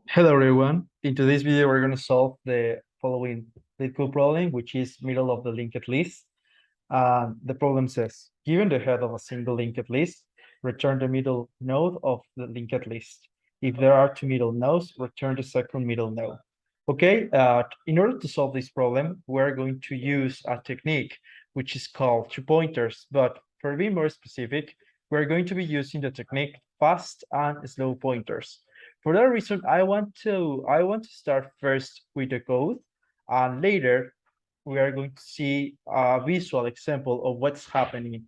Hello everyone. In today's video, we're going to solve the following leetcode problem, which is middle of the linked list. The problem says, given the head of a single linked list, return the middle node of the linked list. If there are two middle nodes, return the second middle node. Okay, in order to solve this problem, we're going to use a technique which is called two pointers. But for being more specific, we're going to be using the technique fast and slow pointers. For that reason, I want to start first with the code, and later we are going to see a visual example of what's happening.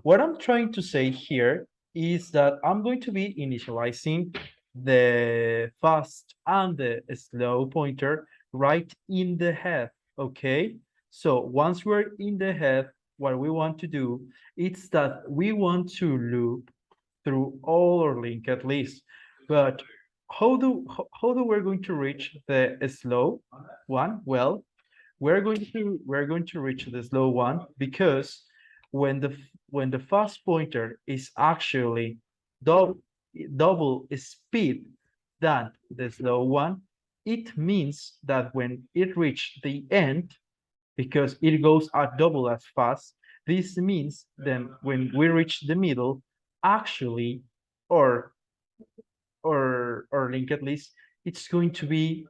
What I'm trying to say here is that I'm going to be initializing the fast and the slow pointer right in the head, okay? So once we're in the head, what we want to do is that we want to loop through all our linked lists. But how do we're going to reach the slow one? Well, we're going to reach the slow one because when the fast pointer is actually double speed than the slow one, it means that when it reach the end, because it goes at double as fast, this means then when we reach the middle, actually, or or linked list, it's going to be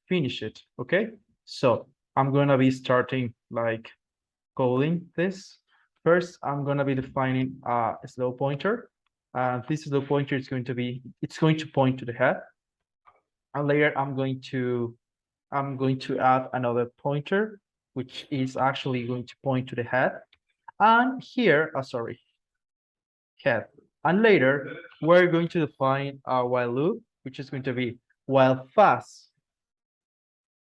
finished. Okay, so I'm gonna be starting like coding this. First, I'm gonna be defining a slow pointer. This slow pointer is going to be, it's going to point to the head. And later I'm going to add another pointer, which is actually going to point to the head. And here, sorry, head. And later, we're going to define a while loop, which is going to be while fast.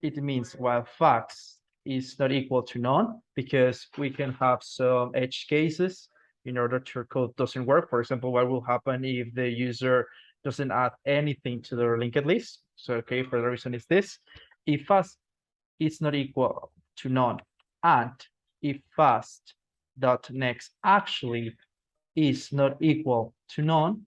It means while fast is not equal to none, because we can have some edge cases in order to code doesn't work. For example, what will happen if the user doesn't add anything to their linked list? So, okay, for the reason is this: if fast is not equal to none, and if fast dot next actually is not equal to none,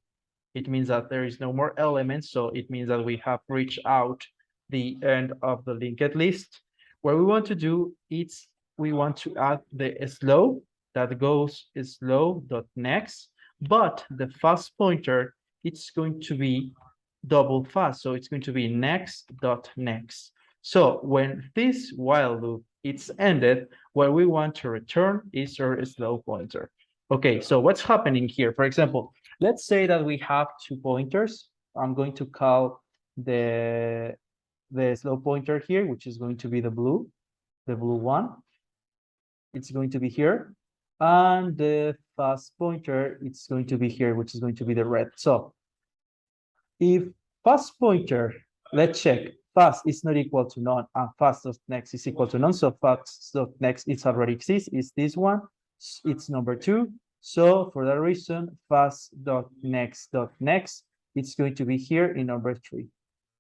it means that there is no more elements. So it means that we have reached out the end of the linked list. What we want to do is we want to add the slow that goes slow dot next, but the fast pointer, it's going to be double fast. So it's going to be next dot next. So when this while loop is ended, what we want to return is our slow pointer. Okay, so what's happening here? For example, let's say that we have two pointers. I'm going to call the slow pointer here, which is going to be the blue one. It's going to be here. And the fast pointer, it's going to be here, which is going to be the red. So if fast pointer, let's check, fast is not equal to none and fast dot next is equal to none. So fast dot next, it's already exists, is this one. It's number 2. So for that reason, fast dot next, it's going to be here in number 3.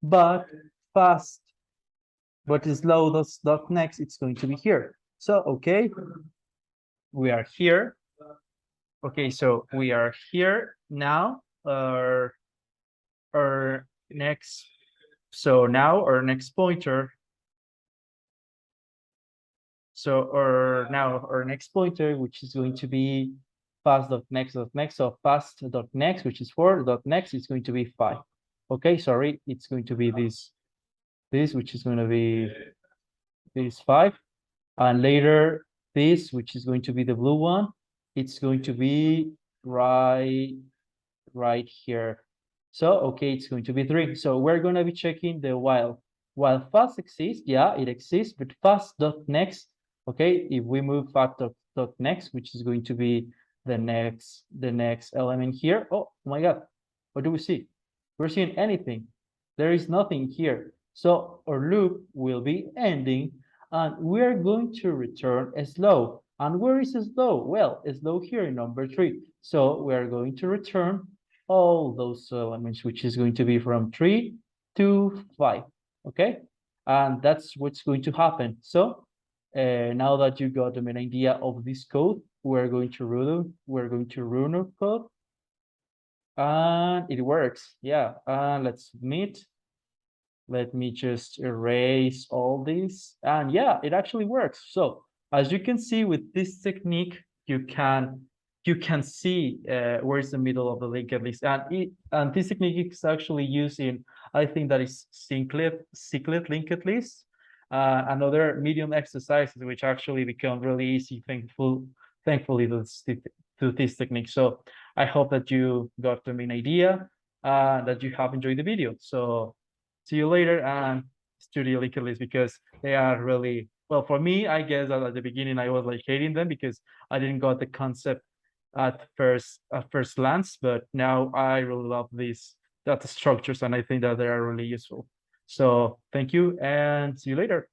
But fast, but slow dot next, it's going to be here. So okay, we are here. Okay, so we are here now. Our next, so now our next pointer. So our next pointer, which is going to be fast dot next. So fast dot next, which is 4 dot next, is going to be 5. Okay, sorry, it's going to be this, which is going to be this 5, and later this, which is going to be the blue one, it's going to be right here. So okay, it's going to be 3. So we're going to be checking the while fast exists. Yeah, it exists, but fast dot next. Okay, if we move fast dot next, which is going to be the next element here. Oh my God, what do we see? We're seeing anything. There is nothing here. So our loop will be ending, and we're going to return a slow. And where is slow? Well, slow here in number 3. So we are going to return all those elements, which is going to be from 3 to 5. Okay, and that's what's going to happen. So now that you got the main idea of this code, we're going to run our code. And it works. Yeah. Let's submit. Let me just erase all these. And yeah, it actually works. So as you can see with this technique, you can see where's the middle of the linked list. And this technique is actually used in, I think that is cyclet linked list, and other medium exercises, which actually become really easy, thankfully to this technique. So I hope that you got the main idea, that you have enjoyed the video. So see you later, and studio linked list, because they are really well for me. I guess that at the beginning I was like hating them because I didn't got the concept at first glance, but now I really love these data structures, and I think that they are really useful. So thank you, and see you later.